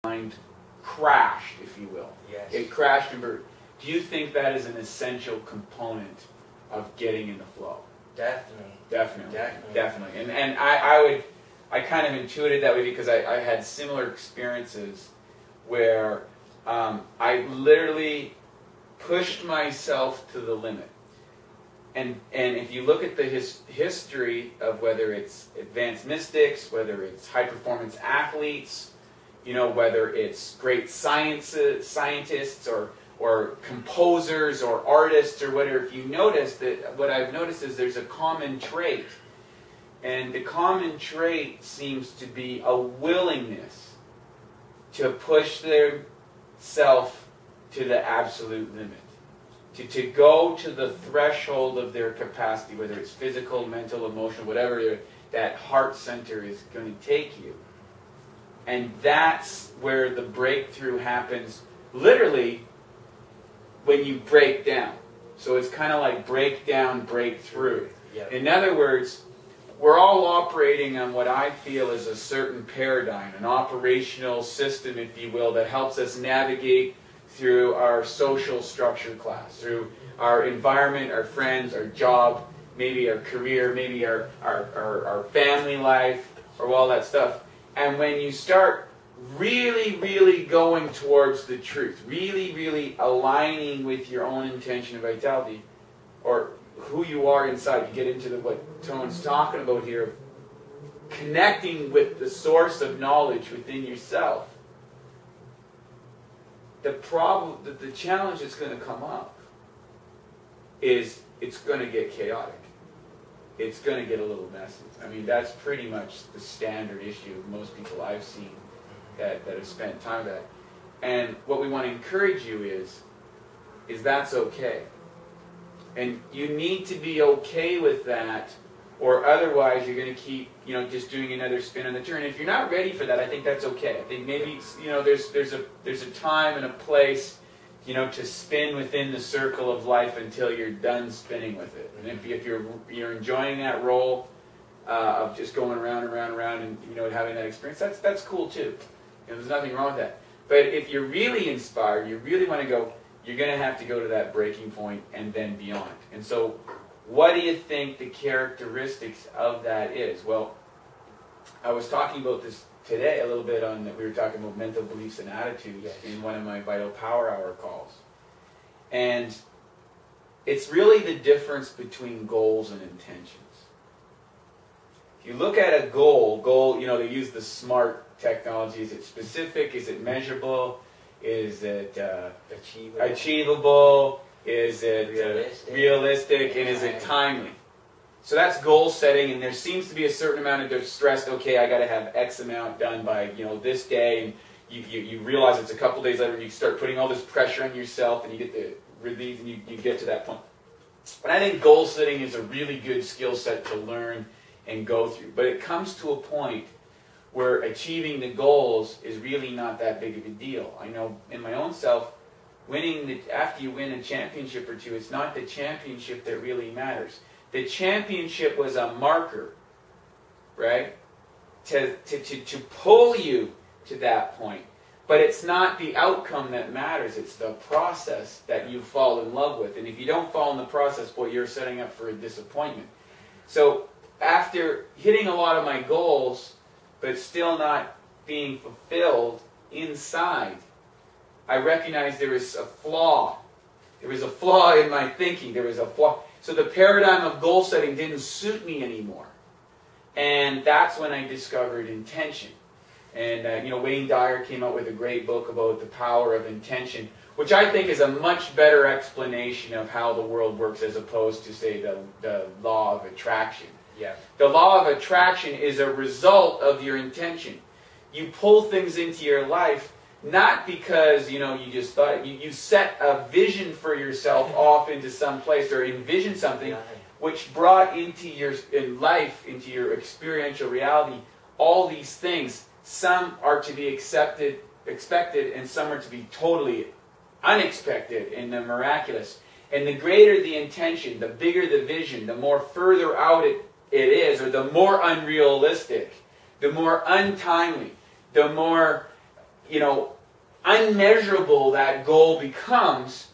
mind crashed, if you will. Yes. It crashed and burned. Do you think that is an essential component of getting in the flow? Definitely. Definitely. And I kind of intuited that way because I had similar experiences where I literally pushed myself to the limit. And if you look at the history of whether it's advanced mystics, whether it's high-performance athletes, you know, whether it's great scientists or composers or artists or whatever, if you notice that, what I've noticed is there's a common trait. And the common trait seems to be a willingness to push their self to the absolute limit. To go to the threshold of their capacity, whether it's physical, mental, emotional, whatever that heart center is going to take you. And that's where the breakthrough happens, literally, when you break down. So it's kind of like break down, break through. Yep. In other words, we're all operating on what I feel is a certain paradigm, an operational system, if you will, that helps us navigate through our social structure class, through our environment, our friends, our job, maybe our career, maybe our family life, or all that stuff. And when you start really, really going towards the truth, really, really aligning with your own intention of vitality, or who you are inside, you get into what Tone's talking about here, connecting with the source of knowledge within yourself. The challenge that's going to come up is it's going to get chaotic. It's going to get a little messy. I mean, that's pretty much the standard issue of most people I've seen that have spent time with that. And what we want to encourage you is that's okay. And you need to be okay with that, or otherwise you're going to keep, just doing another spin on the turn. If you're not ready for that, I think that's okay. I think maybe, there's a time and a place, to spin within the circle of life until you're done spinning with it. And if you're enjoying that role of just going around and around and around and having that experience, that's cool too. There's nothing wrong with that. But if you're really inspired, you really want to go, you're going to have to go to that breaking point and then beyond. And so, what do you think the characteristics of that is? Well, I was talking about this today a little bit we were talking about mental beliefs and attitudes in one of my Vital Power Hour calls. And it's really the difference between goals and intentions. If you look at a goal, they use the SMART technology. Is it specific? Is it measurable? Is it achievable? Is it realistic? And is it timely? So that's goal setting, and there seems to be a certain amount of stress. Okay, I got to have X amount done by this day, and you realize it's a couple days later, and you start putting all this pressure on yourself, and you get the relief, and you get to that point. But I think goal setting is a really good skill set to learn and go through. But it comes to a point where achieving the goals is really not that big of a deal. I know in my own self, after you win a championship or two, it's not the championship that really matters. The championship was a marker, right, to pull you to that point. But it's not the outcome that matters. It's the process that you fall in love with. And if you don't fall in the process, boy, you're setting up for a disappointment. So after hitting a lot of my goals, but still not being fulfilled inside, I recognized there was a flaw. There was a flaw in my thinking. There was a flaw. So the paradigm of goal setting didn't suit me anymore. And that's when I discovered intention. And, Wayne Dyer came out with a great book about the power of intention, which I think is a much better explanation of how the world works as opposed to, say, the law of attraction. Yeah. The law of attraction is a result of your intention. You pull things into your life not because, you just thought it. You set a vision for yourself off into some place or envision something which brought into your life, into your experiential reality, all these things. Some are to be expected, and some are to be totally unexpected and the miraculous. And the greater the intention, the bigger the vision, the more further out it is, or the more unrealistic, the more untimely, the more you know, unmeasurable that goal becomes,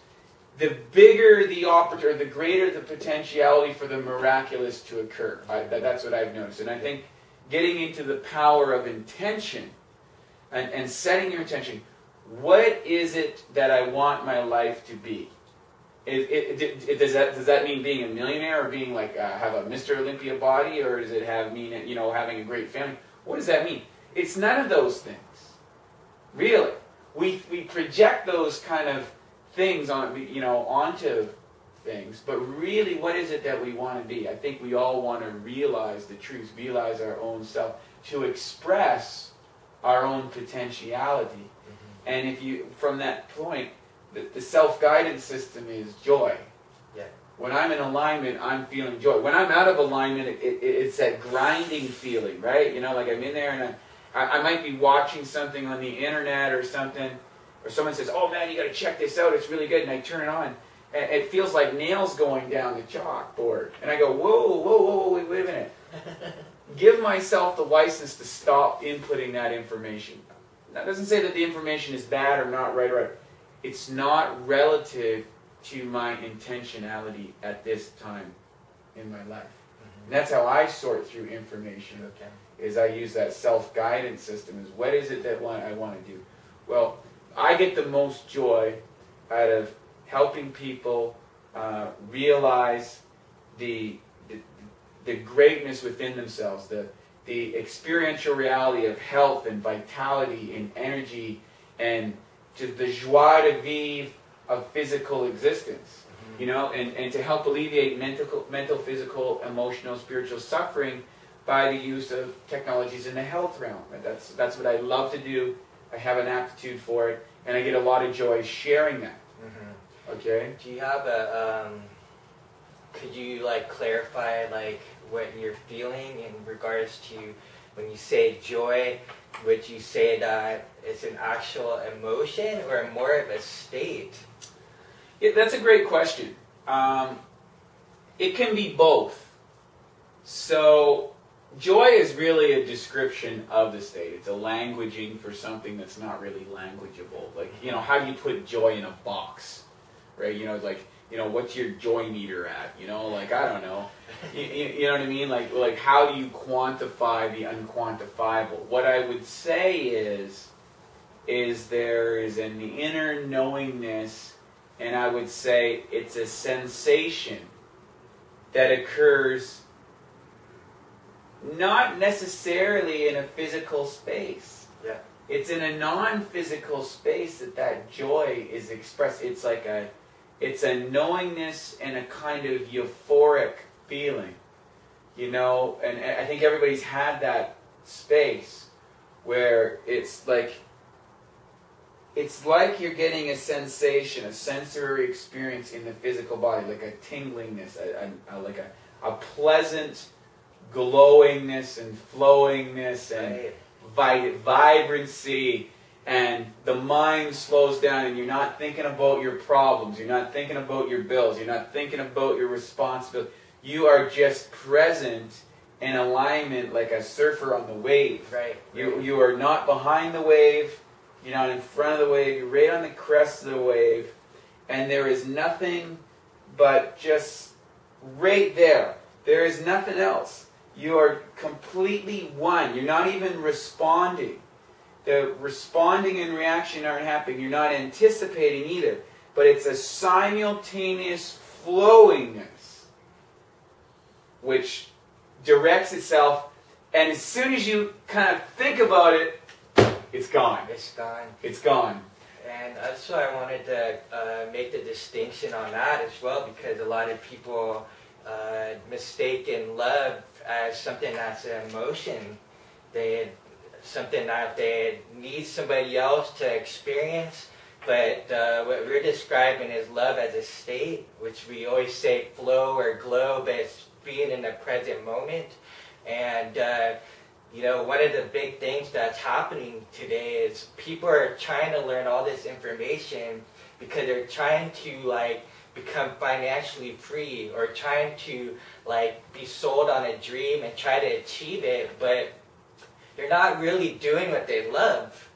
the bigger the opportunity, the greater the potentiality for the miraculous to occur. That's what I've noticed. And I think getting into the power of intention and setting your intention, what is it that I want my life to be? Does that mean being a millionaire, or being like have a Mr. Olympia body, or does it mean, you know, having a great family? What does that mean? It's none of those things. Really, we project those kind of things on, you know, onto things, but really, what is it that we want to be? I think we all want to realize the truth, realize our own self, to express our own potentiality. Mm-hmm. And if you, from that point, the self-guidance system is joy. Yeah. When I'm in alignment, I'm feeling joy. When I'm out of alignment, it's that grinding feeling, right? You know, like I'm in there and I might be watching something on the internet or something, or someone says, "Oh man, you got to check this out, it's really good," and I turn it on, and it feels like nails going down the chalkboard. And I go, whoa, wait a minute. Give myself the license to stop inputting that information. That doesn't say that the information is bad or not right or right. It's not relative to my intentionality at this time in my life. Mm-hmm. And that's how I sort through information. Okay. Is I use that self-guidance system. Is what is it that I want to do? Well, I get the most joy out of helping people realize the greatness within themselves, the experiential reality of health and vitality and energy, and just the joie de vivre of physical existence. Mm-hmm. You know, and to help alleviate mental, physical, emotional, spiritual suffering by the use of technologies in the health realm. And that's what I love to do. I have an aptitude for it, and I get a lot of joy sharing that. Mm-hmm. Okay? Do you have could you like clarify like what you're feeling in regards to when you say joy? Would you say that it's an actual emotion or more of a state? Yeah, that's a great question. It can be both. So joy is really a description of the state. It's a languaging for something that's not really languageable. Like, you know, how do you put joy in a box? Right? You know, like, you know, what's your joy meter at? You know, like, I don't know. You know what I mean? Like how do you quantify the unquantifiable? What I would say is there is an inner knowingness, and I would say it's a sensation that occurs not necessarily in a physical space. Yeah. It's in a non-physical space that joy is expressed. It's like it's a knowingness and a kind of euphoric feeling, you know, and I think everybody's had that space where it's like you're getting a sensation, a sensory experience in the physical body, like a tinglingness, like a pleasant glowingness and flowingness and vibrancy. And the mind slows down, and you're not thinking about your problems, you're not thinking about your bills, you're not thinking about your responsibility. You are just present in alignment like a surfer on the wave. Right. You are not behind the wave, you're not in front of the wave, you're right on the crest of the wave, and there is nothing but just right there. There is nothing else. You are completely one. You're not even responding. The responding and reaction aren't happening. You're not anticipating either. But it's a simultaneous flowingness which directs itself, and as soon as you kind of think about it, it's gone. It's gone. It's gone. And that's why I wanted to make the distinction on that as well, because a lot of people mistaken love as something that's an emotion. Something that they need somebody else to experience, but what we're describing is love as a state, which we always say flow or glow, but it's being in the present moment. And you know, one of the big things that's happening today is people are trying to learn all this information because they're trying to like become financially free, or trying to like be sold on a dream and try to achieve it, but they're not really doing what they love.